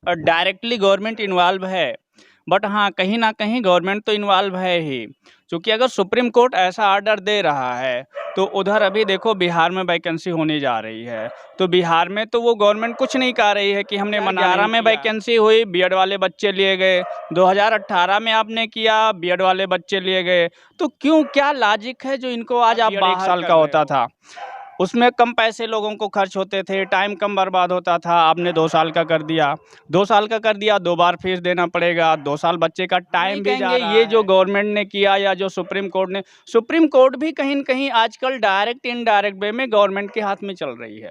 Directly government involve है, but हाँ, कहीं ना कहीं गवर्नमेंट तो इन्वॉल्व है ही, क्योंकि अगर सुप्रीम कोर्ट ऐसा ऑर्डर दे रहा है तो उधर अभी देखो बिहार में वैकेंसी होने जा रही है, तो बिहार में तो वो गवर्नमेंट कुछ नहीं कह रही है कि हमने 2011 में वैकेंसी हुई, बीएड वाले बच्चे लिए गए, 2018 में आपने किया, बीएड वाले बच्चे लिए गए, तो क्यों, क्या लॉजिक है जो इनको आज आप 1 साल का होता था, उसमें कम पैसे लोगों को खर्च होते थे, टाइम कम बर्बाद होता था, आपने 2 साल का कर दिया, 2 साल का कर दिया, 2 बार फीस देना पड़ेगा, 2 साल बच्चे का टाइम भी जा रहा है। ये जो गवर्नमेंट ने किया या जो सुप्रीम कोर्ट भी कहीं न कहीं आजकल डायरेक्ट इनडायरेक्ट वे में गवर्नमेंट के हाथ में चल रही है।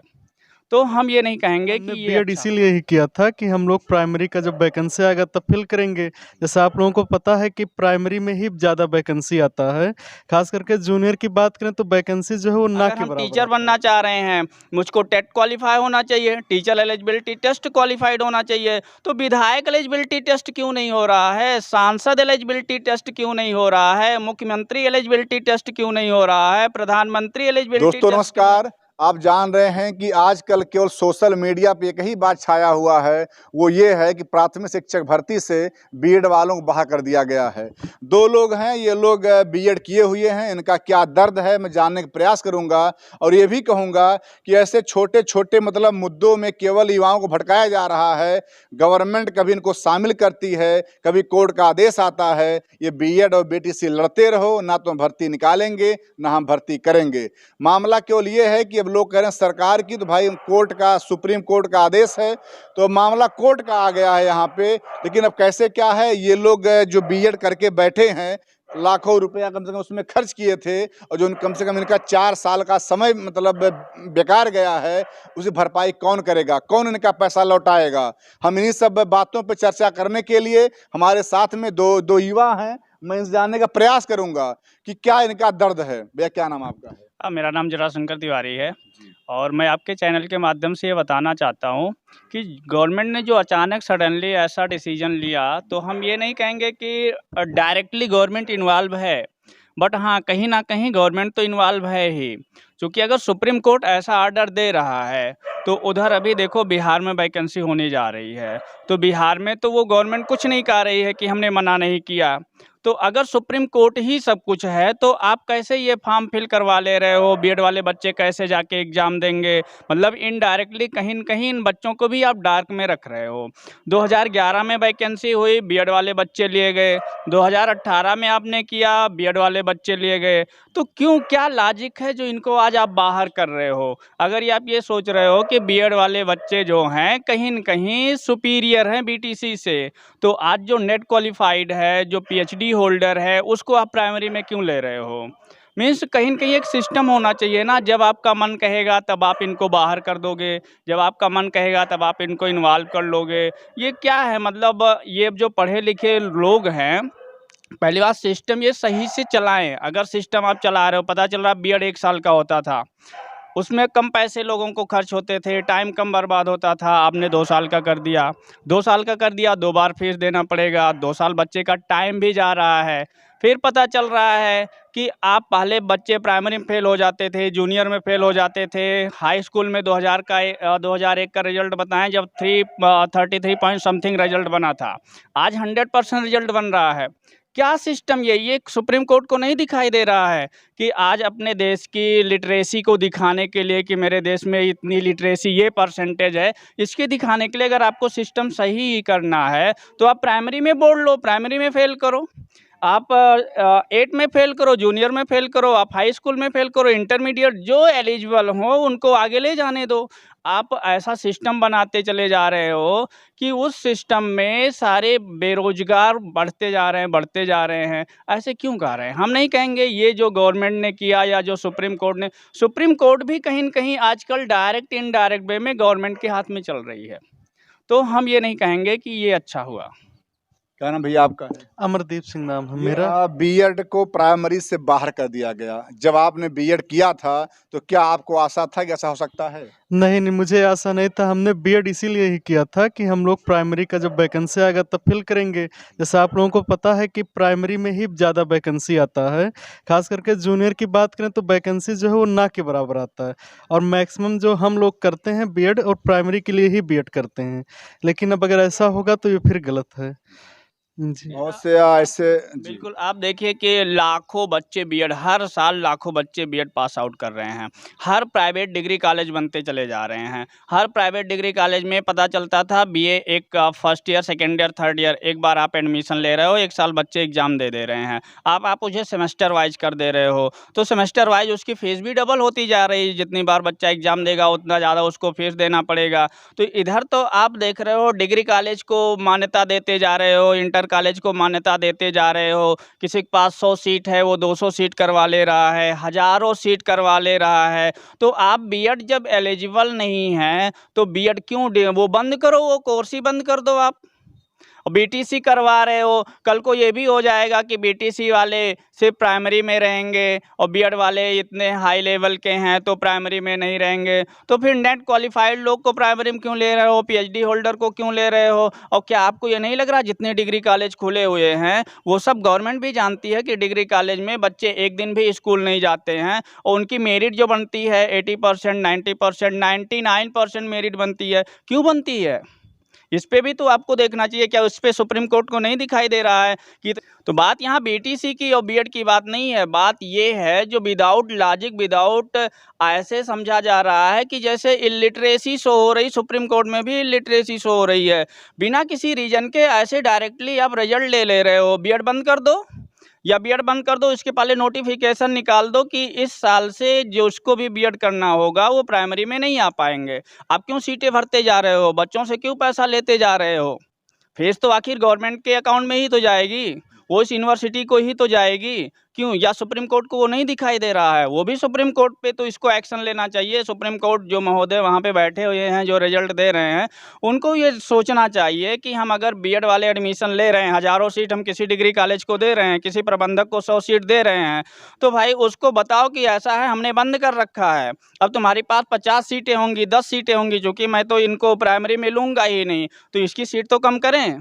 तो हम ये नहीं कहेंगे कि ये बीएड इसीलिए ही किया था कि हम लोग प्राइमरी का जब वैकेंसी आएगा तब फिल करेंगे। जैसे आप लोगों को पता है कि प्राइमरी में ही ज़्यादा वैकेंसी आता है, खास करके जूनियर की बात करें तो वैकेंसी जो है वो ना के बराबर। टीचर बनना चाह रहे हैं, मुझको टेट क्वालिफाई होना चाहिए, टीचर एलिजिबिलिटी टेस्ट क्वालिफाइड होना चाहिए, तो विधायक एलिजिबिलिटी टेस्ट क्यों नहीं हो रहा है, सांसद एलिजिबिलिटी टेस्ट क्यों नहीं हो रहा है, मुख्यमंत्री एलिजिबिलिटी टेस्ट क्यों नहीं हो रहा है, प्रधानमंत्री एलिजिबिलिटी। दोस्तों नमस्कार, आप जान रहे हैं कि आजकल केवल सोशल मीडिया पे एक ही बात छाया हुआ है, वो ये है कि प्राथमिक शिक्षक भर्ती से बीएड वालों को बाहर कर दिया गया है। 2 लोग हैं, ये लोग बीएड किए हुए हैं, इनका क्या दर्द है मैं जानने का प्रयास करूंगा और ये भी कहूंगा कि ऐसे छोटे छोटे मतलब मुद्दों में केवल युवाओं को भटकाया जा रहा है। गवर्नमेंट कभी इनको शामिल करती है, कभी कोर्ट का आदेश आता है, ये बीएड और बीटीसी लड़ते रहो, ना तो भर्ती निकालेंगे ना हम भर्ती करेंगे। मामला केवल ये है कि लोग कह रहे हैं सरकार की, तो भाई कोर्ट का, सुप्रीम कोर्ट का आदेश है, तो मामला कोर्ट का आ गया है यहाँ पे। लेकिन अब कैसे क्या है, ये लोग जो बीएड करके बैठे हैं, लाखों रुपया कम से कम उसमें खर्च किए थे, और जो कम से कम इनका 4 साल का समय मतलब बेकार गया है, उसे भरपाई कौन करेगा, कौन इनका पैसा लौटाएगा। हम इन्हीं सब बातों पर चर्चा करने के लिए हमारे साथ में दो युवा हैं, मैं इस जानने का प्रयास करूंगा कि क्या इनका दर्द है। भैया क्या नाम आपका है? मेरा नाम जराशंकर तिवारी है और मैं आपके चैनल के माध्यम से ये बताना चाहता हूँ कि गवर्नमेंट ने जो अचानक सडनली ऐसा डिसीजन लिया, तो हम ये नहीं कहेंगे कि डायरेक्टली गवर्नमेंट इन्वॉल्व है, बट हाँ, कहीं ना कहीं गवर्नमेंट तो इन्वॉल्व है ही, क्योंकि अगर सुप्रीम कोर्ट ऐसा ऑर्डर दे रहा है तो उधर अभी देखो बिहार में वैकेंसी होने जा रही है, तो बिहार में तो वो गवर्नमेंट कुछ नहीं कह रही है कि हमने मना नहीं किया। तो अगर सुप्रीम कोर्ट ही सब कुछ है तो आप कैसे ये फॉर्म फिल करवा ले रहे हो, बीएड वाले बच्चे कैसे जाके एग्ज़ाम देंगे, मतलब इनडायरेक्टली कहीं न कहीं इन बच्चों को भी आप डार्क में रख रहे हो। 2011 में वैकेंसी हुई, बीएड वाले बच्चे लिए गए, 2018 में आपने किया, बीएड वाले बच्चे लिए गए, तो क्यों, क्या लॉजिक है जो इनको आज आप बाहर कर रहे हो। अगर ये आप ये सोच रहे हो कि बीएड वाले बच्चे जो हैं कहीं न कहीं सुपीरियर हैं बीटीसी से, तो आज जो नेट क्वालिफाइड है, जो पीएचडी होल्डर है, उसको आप प्राइमरी में क्यों ले रहे हो। मीन्स कहीं न कहीं एक सिस्टम होना चाहिए ना, जब आपका मन कहेगा तब आप इनको बाहर कर दोगे, जब आपका मन कहेगा तब आप इनको इन्वॉल्व कर लोगे। ये क्या है, मतलब ये जो पढ़े लिखे लोग हैं, पहली बात सिस्टम ये सही से चलाएं। अगर सिस्टम आप चला रहे हो, पता चल रहा है बीएड 1 साल का होता था, उसमें कम पैसे लोगों को खर्च होते थे, टाइम कम बर्बाद होता था, आपने 2 साल का कर दिया, 2 साल का कर दिया, 2 बार फीस देना पड़ेगा, 2 साल बच्चे का टाइम भी जा रहा है। फिर पता चल रहा है कि आप पहले बच्चे प्राइमरी में फेल हो जाते थे, जूनियर में फेल हो जाते थे, हाई स्कूल में 2001 का रिजल्ट बताएं जब 33 पॉइंट समथिंग रिजल्ट बना था, आज 100% रिजल्ट बन रहा है। क्या सिस्टम ये सुप्रीम कोर्ट को नहीं दिखाई दे रहा है कि आज अपने देश की लिटरेसी को दिखाने के लिए कि मेरे देश में इतनी लिटरेसी ये परसेंटेज है, इसके दिखाने के लिए अगर आपको सिस्टम सही ही करना है तो आप प्राइमरी में बोल लो, प्राइमरी में फेल करो, आप 8 में फेल करो, जूनियर में फेल करो, आप हाई स्कूल में फेल करो, इंटरमीडिएट जो एलिजिबल हो उनको आगे ले जाने दो। आप ऐसा सिस्टम बनाते चले जा रहे हो कि उस सिस्टम में सारे बेरोजगार बढ़ते जा रहे हैं। ऐसे क्यों कह रहे हैं, हम नहीं कहेंगे ये जो गवर्नमेंट ने किया या जो सुप्रीम कोर्ट भी कहीं न कहीं आजकल डायरेक्ट इनडायरेक्ट वे में गवर्नमेंट के हाथ में चल रही है, तो हम ये नहीं कहेंगे कि ये अच्छा हुआ। क्या नाम भैया आपका है? अमरदीप सिंह नाम है मेरा। बीएड को प्राइमरी से बाहर कर दिया गया, जब आपने बीएड किया था तो क्या आपको आशा था कि ऐसा हो सकता है? नहीं, नहीं, मुझे ऐसा नहीं था। हमने बीएड इसीलिए ही किया था कि हम लोग प्राइमरी का जब वैकेंसी आएगा तब फिल करेंगे। जैसा आप लोगों को पता है कि प्राइमरी में ही ज़्यादा वैकेंसी आता है। ख़ास करके जूनियर की बात करें तो वैकेंसी जो है वो ना के बराबर आता है। और मैक्सिमम जो हम लोग करते हैं बीएड और प्राइमरी के लिए ही बीएड करते हैं। लेकिन अब अगर ऐसा होगा तो ये फिर गलत है। जी। बहुत से ऐसे जी बिल्कुल, आप देखिए कि लाखों बच्चे बीएड हर साल लाखों बच्चे बीएड पास आउट कर रहे हैं। हर प्राइवेट डिग्री कॉलेज बनते चले जा रहे हैं। हर प्राइवेट डिग्री कॉलेज में पता चलता था बीए एक first year, second year, third year एक बार आप एडमिशन ले रहे हो, 1 साल बच्चे एग्ज़ाम दे रहे हैं। आप उसे सेमेस्टर वाइज़ कर दे रहे हो, तो सेमेस्टर वाइज़ उसकी फ़ीस भी डबल होती जा रही है। जितनी बार बच्चा एग्ज़ाम देगा उतना ज़्यादा उसको फ़ीस देना पड़ेगा। तो इधर तो आप देख रहे हो डिग्री कॉलेज को मान्यता देते जा रहे हो, इंटर कॉलेज को मान्यता देते जा रहे हो। किसी के पास 100 सीट है वो 200 सीट करवा ले रहा है, हज़ारों सीट करवा ले रहा है। तो आप बीएड जब एलिजिबल नहीं हैं तो बीएड क्यों वो बंद करो, वो कोर्स ही बंद कर दो आप। बीटीसी करवा रहे हो, कल को ये भी हो जाएगा कि बीटीसी वाले सिर्फ प्राइमरी में रहेंगे और बीएड वाले इतने हाई लेवल के हैं तो प्राइमरी में नहीं रहेंगे। तो फिर नेट क्वालिफाइड लोग को प्राइमरी में क्यों ले रहे हो, पीएचडी होल्डर को क्यों ले रहे हो? और क्या आपको ये नहीं लग रहा जितने डिग्री कॉलेज खुले हुए हैं वो सब गवर्नमेंट भी जानती है कि डिग्री कॉलेज में बच्चे एक दिन भी स्कूल नहीं जाते हैं और उनकी मेरिट जो बनती है 80%, 90%, 99% मेरिट बनती है। क्यों बनती है? इस पे भी तो आपको देखना चाहिए। क्या उस पे सुप्रीम कोर्ट को नहीं दिखाई दे रहा है कि तो बात यहाँ बीटीसी की और बीएड की बात नहीं है। बात ये है जो विदाउट लॉजिक, विदाउट ऐसे समझा जा रहा है कि जैसे इलिटरेसी शो हो रही, सुप्रीम कोर्ट में भी इलिटरेसी शो हो रही है। बिना किसी रीजन के ऐसे डायरेक्टली आप रिजल्ट ले रहे हो। बीएड बंद कर दो या बीएड बंद कर दो, इसके पहले नोटिफिकेशन निकाल दो कि इस साल से जिसको भी बीएड करना होगा वो प्राइमरी में नहीं आ पाएंगे। आप क्यों सीटें भरते जा रहे हो? बच्चों से क्यों पैसा लेते जा रहे हो? फीस तो आखिर गवर्नमेंट के अकाउंट में ही तो जाएगी, वो इस यूनिवर्सिटी को ही तो जाएगी। क्यों? या सुप्रीम कोर्ट को वो नहीं दिखाई दे रहा है? वो भी सुप्रीम कोर्ट पे तो इसको एक्शन लेना चाहिए। सुप्रीम कोर्ट जो महोदय वहाँ पे बैठे हुए हैं, जो रिजल्ट दे रहे हैं, उनको ये सोचना चाहिए कि हम अगर बीएड वाले एडमिशन ले रहे हैं, हज़ारों सीट हम किसी डिग्री कॉलेज को दे रहे हैं, किसी प्रबंधक को 100 सीट दे रहे हैं, तो भाई उसको बताओ कि ऐसा है हमने बंद कर रखा है। अब तुम्हारे पास 50 सीटें होंगी, 10 सीटें होंगी, चूँकि मैं तो इनको प्राइमरी में लूँगा ही नहीं, तो इसकी सीट तो कम करें।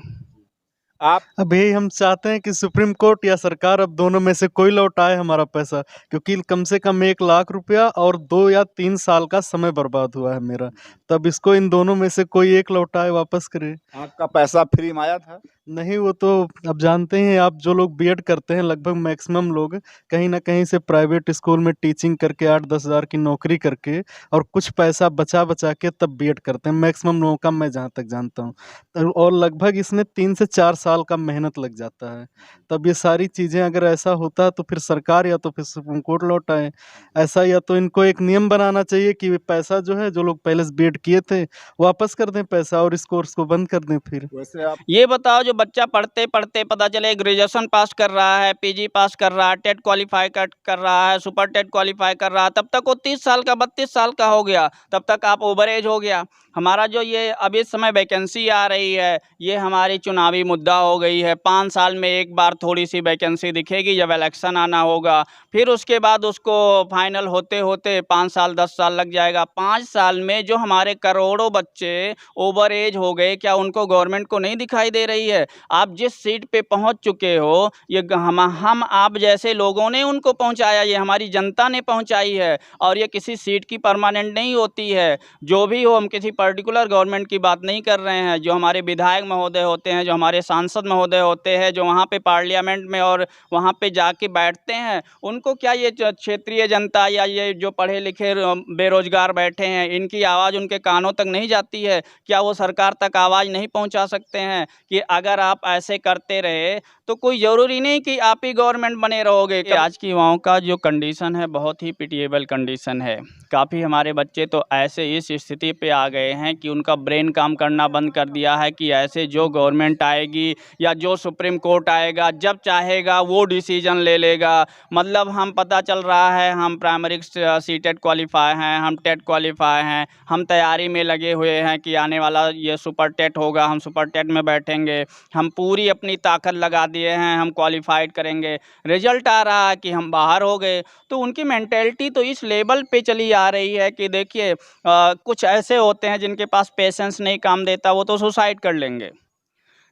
आप अब यही हम चाहते हैं कि सुप्रीम कोर्ट या सरकार अब दोनों में से कोई लौटाए हमारा पैसा, क्योंकि कम से कम 1 लाख रुपया और 2 या 3 साल का समय बर्बाद हुआ है मेरा। तब इसको इन दोनों में से कोई एक लौटाए, वापस करे। आपका पैसा फ्री में आया था? नहीं, वो तो अब जानते हैं आप, जो लोग बीएड करते हैं लगभग मैक्सिमम लोग कहीं न कहीं से प्राइवेट स्कूल में टीचिंग करके 8-10 हज़ार की नौकरी करके और कुछ पैसा बचा-बचा के तब बीएड करते हैं, मैक्सिमम लोगों का, मैं जहाँ तक जानता हूँ। और लगभग इसमें 3 से 4 साल का मेहनत लग जाता है। तब ये सारी चीज़ें अगर ऐसा होता तो फिर सरकार या तो फिर सुप्रीम कोर्ट लौटाए। ऐसा या तो इनको एक नियम बनाना चाहिए कि पैसा जो है, जो लोग पहले से बीएड किए थे, वापस कर दें पैसा और इस कोर्स को बंद कर दें फिर। वैसे आप ये बताओ जो बच्चा पढ़ते पढ़ते पता चले ग्रेजुएशन पास कर रहा है, पीजी पास कर रहा है, टेट क्वालिफाई कर रहा है, सुपर टेट क्वालिफाई कर रहा है, तब तक वो 30 साल का 32 साल का हो गया, तब तक आप ओवर एज हो गया। हमारा जो ये अब इस समय वैकेंसी आ रही है, ये हमारी चुनावी मुद्दा हो गई है। 5 साल में एक बार थोड़ी सी वैकेंसी दिखेगी जब इलेक्शन आना होगा, फिर उसके बाद उसको फाइनल होते होते 5 साल 10 साल लग जाएगा। 5 साल में जो हमारे करोड़ों बच्चे ओवर एज हो गए, क्या उनको गवर्नमेंट को नहीं दिखाई दे रही है? आप जिस सीट पे पहुंच चुके हो, ये हम आप जैसे लोगों ने उनको पहुंचाया, ये हमारी जनता ने पहुंचाई है और ये किसी सीट की परमानेंट नहीं होती है। जो भी हो, हम किसी पर्टिकुलर गवर्नमेंट की बात नहीं कर रहे हैं। जो हमारे विधायक महोदय होते हैं, जो हमारे सांसद महोदय होते हैं, जो वहाँ पे पार्लियामेंट में और वहाँ पे जाके बैठते हैं, उनको क्या ये क्षेत्रीय जनता या ये जो पढ़े लिखे बेरोजगार बैठे हैं, इनकी आवाज़ उनके कानों तक नहीं जाती है? क्या वो सरकार तक आवाज़ नहीं पहुंचा सकते हैं कि अगर आप ऐसे करते रहे तो कोई ज़रूरी नहीं कि आप ही गवर्नमेंट बने रहोगे? कि आज की युवाओं का जो कंडीशन है बहुत ही पिटिएबल कंडीशन है। काफ़ी हमारे बच्चे तो ऐसे इस स्थिति पे आ गए हैं कि उनका ब्रेन काम करना बंद कर दिया है कि ऐसे जो गवर्नमेंट आएगी या जो सुप्रीम कोर्ट आएगा, जब चाहेगा वो डिसीजन ले लेगा। मतलब हम पता चल रहा है हम प्राइमरी सीटेट क्वालिफाई हैं, हम टेट क्वालिफाई हैं, हम तैयारी में लगे हुए हैं कि आने वाला ये सुपर टेट होगा, हम सुपर टेट में बैठेंगे। हम पूरी अपनी ताकत लगा दिए हैं, हम क्वालिफाइड करेंगे, रिजल्ट आ रहा है कि हम बाहर हो गए। तो उनकी मेंटेलिटी तो इस लेवल पे चली आ रही है कि देखिए कुछ ऐसे होते हैं जिनके पास पेशेंस नहीं काम देता, वो तो सुसाइड कर लेंगे।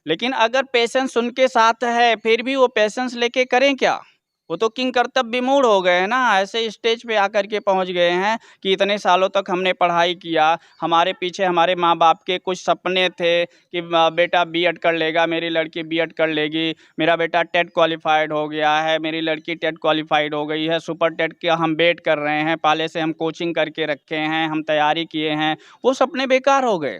लेकिन अगर पेशेंस उनके साथ है फिर भी वो पेशेंस लेके करें क्या? वो तो किंग कर्तव्य विमूढ़ हो गए हैं ना, ऐसे स्टेज पे आकर के पहुंच गए हैं कि इतने सालों तक हमने पढ़ाई किया, हमारे पीछे हमारे माँ बाप के कुछ सपने थे कि बेटा बीएड कर लेगा, मेरी लड़की बीएड कर लेगी, मेरा बेटा टेट क्वालिफाइड हो गया है, मेरी लड़की टेट क्वालिफाइड हो गई है, सुपर टेट का हम वेट कर रहे हैं, पहले से हम कोचिंग करके रखे हैं, हम तैयारी किए हैं, वो सपने बेकार हो गए।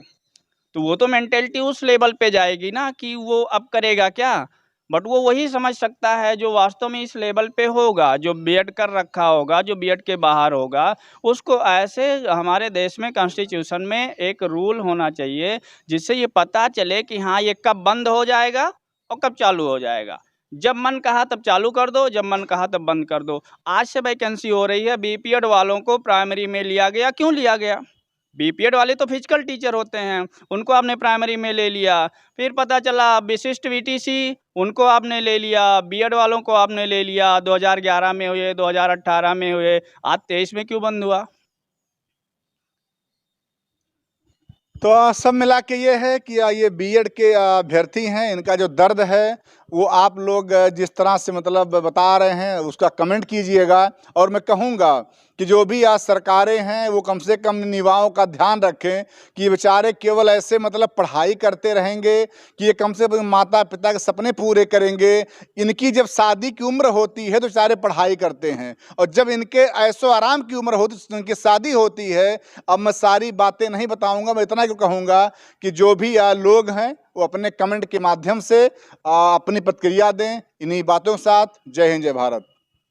तो वो तो मेंटेलिटी उस लेवल पे जाएगी ना कि वो अब करेगा क्या। बट वो वही समझ सकता है जो वास्तव में इस लेवल पे होगा, जो बीएड कर रखा होगा, जो बीएड के बाहर होगा। उसको ऐसे हमारे देश में कॉन्स्टिट्यूशन में एक रूल होना चाहिए जिससे ये पता चले कि हाँ ये कब बंद हो जाएगा और कब चालू हो जाएगा। जब मन कहा तब चालू कर दो, जब मन कहा तब बंद कर दो। आज से वैकेंसी हो रही है, बीपीएड वालों को प्राइमरी में लिया गया, क्यों लिया गया? बीपीएड वाले तो फिजिकल टीचर होते हैं, उनको आपने प्राइमरी में ले लिया। फिर पता चला विशिष्ट वीटीसी, उनको आपने ले लिया। बीएड वालों को आपने ले लिया, 2011 में हुए, 2018 में हुए, आज 23 में क्यों बंद हुआ? तो सब मिला के ये है कि ये बीएड के अभ्यर्थी हैं, इनका जो दर्द है वो आप लोग जिस तरह से मतलब बता रहे हैं उसका कमेंट कीजिएगा। और मैं कहूँगा कि जो भी आज सरकारें हैं वो कम से कम युवाओं का ध्यान रखें कि ये बेचारे केवल ऐसे मतलब पढ़ाई करते रहेंगे कि ये कम से कम माता पिता के सपने पूरे करेंगे। इनकी जब शादी की उम्र होती है तो बेचारे पढ़ाई करते हैं, और जब इनके ऐशो आराम की उम्र होती है तो इनकी शादी होती है। अब मैं सारी बातें नहीं बताऊंगा, मैं इतना क्यों कहूँगा कि जो भी लोग हैं वो अपने कमेंट के माध्यम से अपनी प्रतिक्रिया दें। इन्हीं बातों के साथ जय हिंद जय भारत।